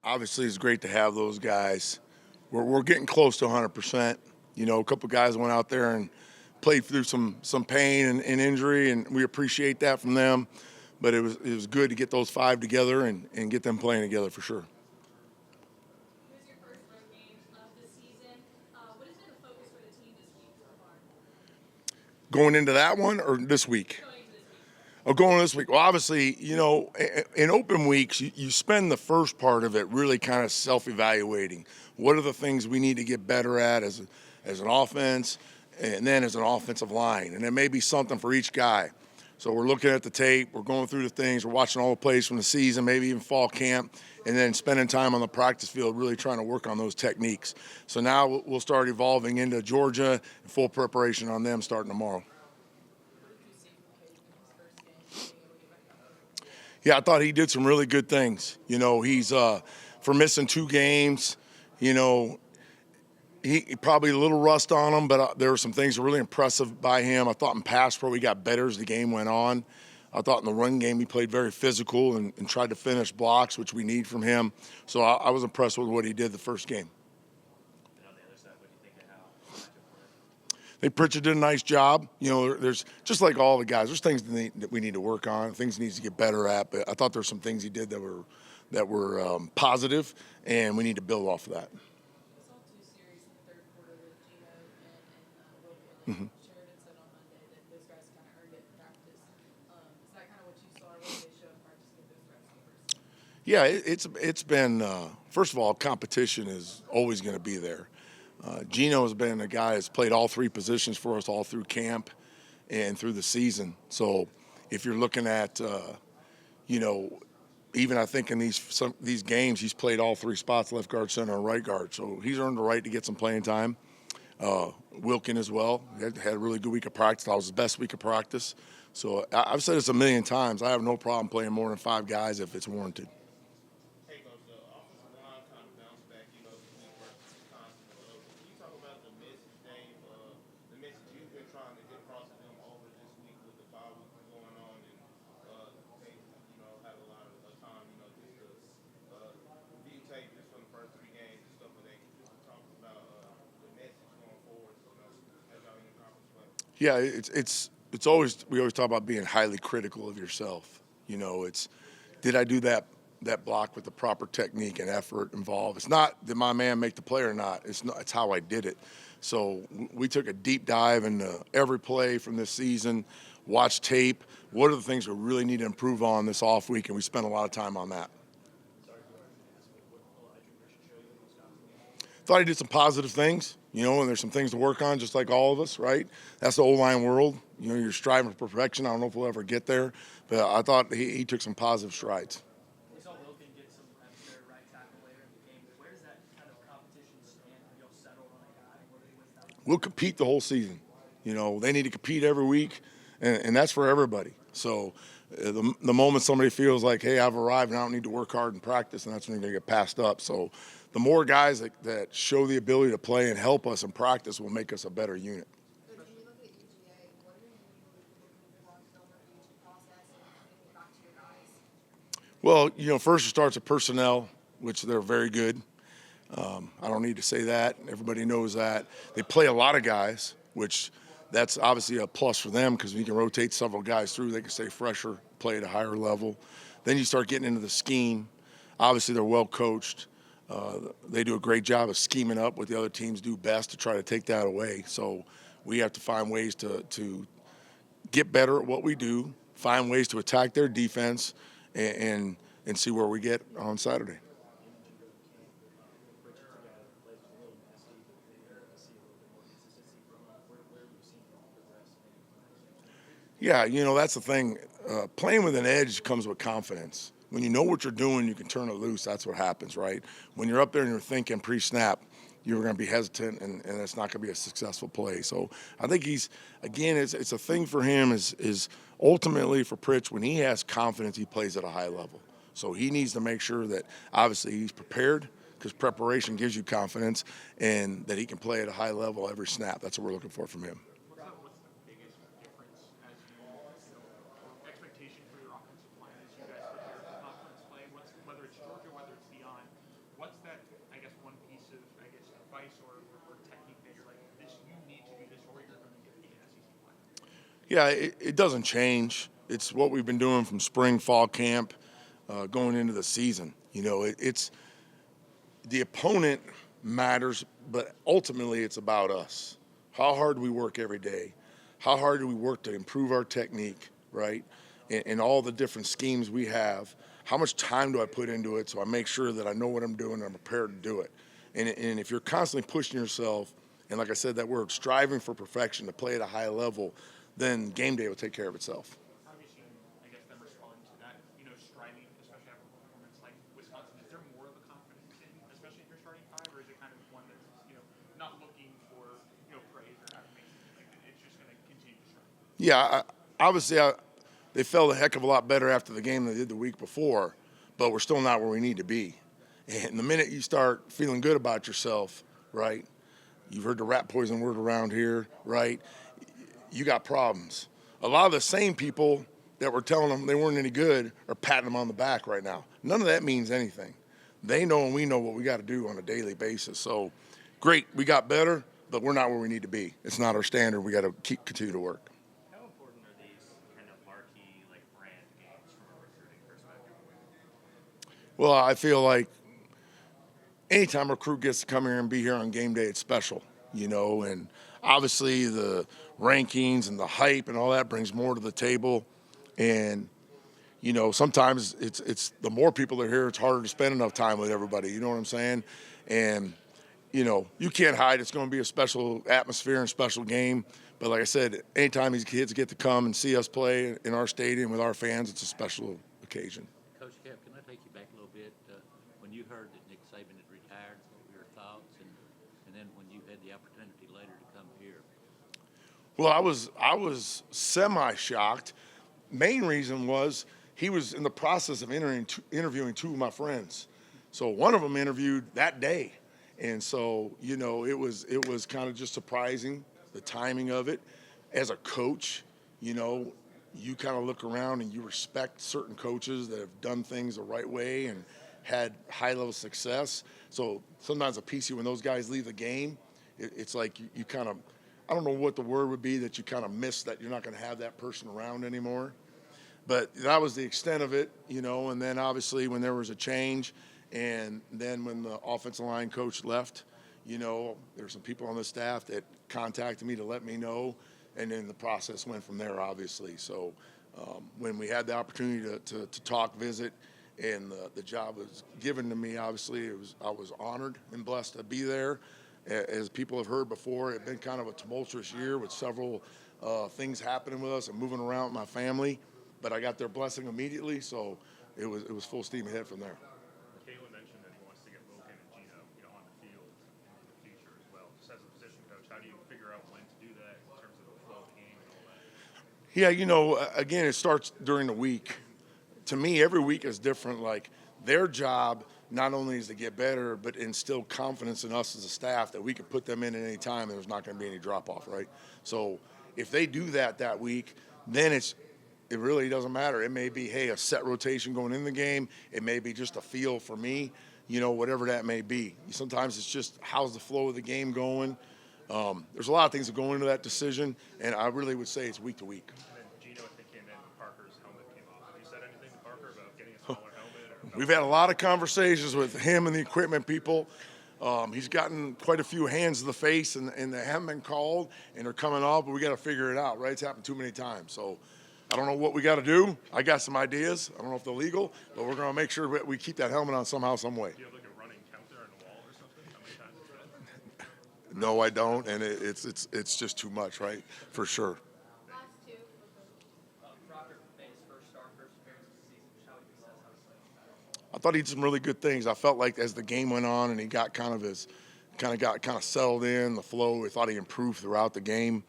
Obviously, it's great to have those guys. We're getting close to 100%. You know, a couple guys went out there and played through some pain and injury, and we appreciate that from them. But it was good to get those five together and get them playing together for sure. Here's your first road game of the season. What has been the focus for the team this week so far? Going into that one or this week? Going into this week. Oh, going this week. Well, obviously, you know, in open weeks, you spend the first part of it really kind of self-evaluating. What are the things we need to get better at as an offense, and then as an offensive line? And there may be something for each guy. So we're looking at the tape, we're going through the things, we're watching all the plays from the season, maybe even fall camp, and then spending time on the practice field really trying to work on those techniques. So now we'll start evolving into Georgia and full preparation on them starting tomorrow. Yeah, I thought he did some really good things. You know, he's for missing 2 games, you know, he probably a little rust on him, but there were some things really impressive by him. I thought in pass pro he got better as the game went on. I thought in the run game he played very physical and tried to finish blocks, which we need from him. So I was impressed with what he did the first game. And on the other side, what do you think of how I think Pritchard did a nice job. You know, there's just like all the guys, there's things that we need to work on, things he needs to get better at. But I thought there were some things he did that were positive, and we need to build off of that. We saw 2 series in the third quarter with Gino and Wilkin. Sheridan said on Monday that those guys kind of earned it in practice. Is that kind of what you saw, or what did they show in practice with those guys in the first game? Yeah, it's been first of all, competition is always going to be there. Gino has been a guy that's played all 3 positions for us all through camp and through the season. So if you're looking at, you know, even I think in these games he's played all 3 spots, left guard, center, and right guard. So he's earned the right to get some playing time. Wilkin as well had a really good week of practice. That was his best week of practice. So I've said this a million times. I have no problem playing more than 5 guys if it's warranted. Hey, Coach, the offensive line kind of bounced back, you know, this week versus Wisconsin. Can you talk about the message, Dave, the message you've been trying to get across to them over this week with the bye week going on, and they, you know, had a lot of time, you know, just to review tape just for the first 3 games and stuff, but they just talk about the message going forward, you know, as y'all in the conference play. Yeah, it's always we always talk about being highly critical of yourself. You know, did I do that block with the proper technique and effort involved? It's not did my man make the play or not. It's how I did it. So we took a deep dive into every play from this season, watched tape. What are the things we really need to improve on this off week? And we spent a lot of time on that. Thought he did some positive things, you know, and there's some things to work on, just like all of us, right? That's the O-line world. You know, you're striving for perfection. I don't know if we'll ever get there, but I thought he took some positive strides. We saw Wilkin get some reps there, right tackle later in the game. Where does that kind of competition stand? Are you settled on a guy? What is that? We'll compete the whole season. You know, they need to compete every week, and that's for everybody. So the moment somebody feels like, hey, I've arrived and I don't need to work hard in practice, and that's when they're going to get passed up. So the more guys that show the ability to play and help us in practice will make us a better unit. When you look at UGA, what are you looking for in film review process and getting back to your guys? Well, you know, first it starts with personnel, which they're very good. I don't need to say that. Everybody knows that. They play a lot of guys, which that's obviously a plus for them because we can rotate several guys through. They can stay fresher, play at a higher level. Then you start getting into the scheme. Obviously, they're well coached. They do a great job of scheming up what the other teams do best to try to take that away. So we have to find ways to get better at what we do, find ways to attack their defense, and see where we get on Saturday. Yeah, you know, that's the thing. Playing with an edge comes with confidence. When you know what you're doing, you can turn it loose. That's what happens, right? When you're up there and you're thinking pre-snap, you're going to be hesitant, and it's not going to be a successful play. So I think it's a thing for him is ultimately for Pritch, when he has confidence, he plays at a high level. So he needs to make sure that obviously he's prepared, because preparation gives you confidence, and that he can play at a high level every snap. That's what we're looking for from him. What's the biggest difference as you expectation for your offensive line as you guys prepare for conference play, whether it's Georgia, whether it's beyond? Yeah, it doesn't change. It's what we've been doing from spring, fall camp, going into the season. It's the opponent matters, but ultimately it's about us. How hard do we work every day? How hard do we work to improve our technique, right? And all the different schemes we have. How much time do I put into it so I make sure that I know what I'm doing and I'm prepared to do it? And if you're constantly pushing yourself, and like I said, that word, striving for perfection to play at a high level, then game day will take care of itself. How have you seen, I guess, them respond to that, striving, especially after a performance like Wisconsin? Is there more of a confidence in, especially if you're starting five, or is it kind of one that's, not looking for, praise or affirmation? Like, it's just going to continue to strive? Yeah, obviously, they felt a heck of a lot better after the game than they did the week before, but we're still not where we need to be. And the minute you start feeling good about yourself, right, you've heard the rat poison word around here, right, you got problems. A lot of the same people that were telling them they weren't any good are patting them on the back right now. None of that means anything. They know and we know what we got to do on a daily basis. So, great, we got better, but we're not where we need to be. It's not our standard. We got to continue to work. How important are these kind of marquee, like brand games from a recruiting perspective? Well, I feel like anytime a recruit gets to come here and be here on game day, it's special, and obviously the rankings and the hype and all that brings more to the table. And, sometimes it's the more people that are here, it's harder to spend enough time with everybody. You know what I'm saying? And, you can't hide. It's going to be a special atmosphere and special game. But like I said, anytime these kids get to come and see us play in our stadium with our fans, it's a special occasion. Coach Cap, can I take you back a little bit? When you heard that Nick Saban had retired, what were your thoughts? And then when you had the opportunity later to come here? Well, I was semi-shocked. Main reason was he was in the process of interviewing two of my friends. So one of them interviewed that day. And so, it was kind of just surprising, the timing of it. As a coach, you kind of look around and you respect certain coaches that have done things the right way and had high-level success. So sometimes a piece of when those guys leave the game, it's like you kind of, I don't know what the word would be, that you kind of miss that you're not going to have that person around anymore. But that was the extent of it, and then obviously when there was a change, and then when the offensive line coach left, there were some people on the staff that contacted me to let me know, and then the process went from there, obviously. So when we had the opportunity to talk, visit, and the job was given to me, obviously I was honored and blessed to be there. As people have heard before, it's been kind of a tumultuous year with several things happening with us and moving around with my family. But I got their blessing immediately, so it was full steam ahead from there. Kalen mentioned that he wants to get Wilkin and Gino, on the field in the future as well. Just as a position coach, how do you figure out when to do that in terms of the flow of the game and all that? Yeah, again, it starts during the week. To me, every week is different. Like, their job not only is to get better, but instill confidence in us as a staff that we can put them in at any time and there's not going to be any drop-off, right? So if they do that week, then it really doesn't matter. It may be, hey, a set rotation going in the game. It may be just a feel for me, whatever that may be. Sometimes it's just how's the flow of the game going. There's a lot of things that go into that decision, and I really would say it's week to week. And then Gino, I think, came in when Parker's helmet came off. Have you said anything to Parker about getting a smaller helmet? We've had a lot of conversations with him and the equipment people. He's gotten quite a few hands to the face, and they haven't been called, and they're coming off, but we got to figure it out, right? It's happened too many times. So I don't know what we got to do. I got some ideas. I don't know if they're legal, but we're going to make sure that we keep that helmet on somehow, some way. Do you have like a running counter on the wall or something? How many times is that? No, I don't, and it's just too much, right? For sure. Last two. Crocker made his first start, first appearance of the season. Just how would you assess how he's playing? I thought he did some really good things. I felt like as the game went on and he got kind of settled in the flow, I thought he improved throughout the game.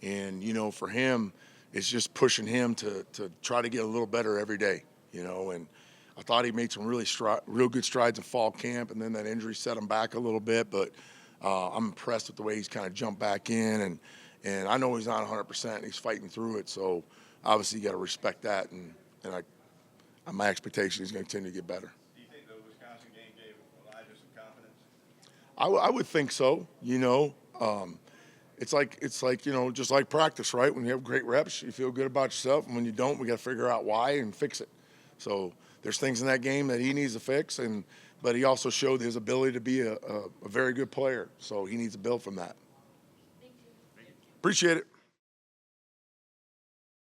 And, for him, it's just pushing him to try to get a little better every day, and I thought he made some real good strides in fall camp, and then that injury set him back a little bit, but I'm impressed with the way he's kind of jumped back in, and I know he's not 100%, he's fighting through it, so obviously you got to respect that, and my expectation is going to continue to get better. Do you think the Wisconsin game gave Elijah some confidence? I would think so, it's like just like practice, right? When you have great reps, you feel good about yourself, and when you don't, we got to figure out why and fix it. So there's things in that game that he needs to fix, but he also showed his ability to be a very good player. So he needs to build from that. Appreciate it.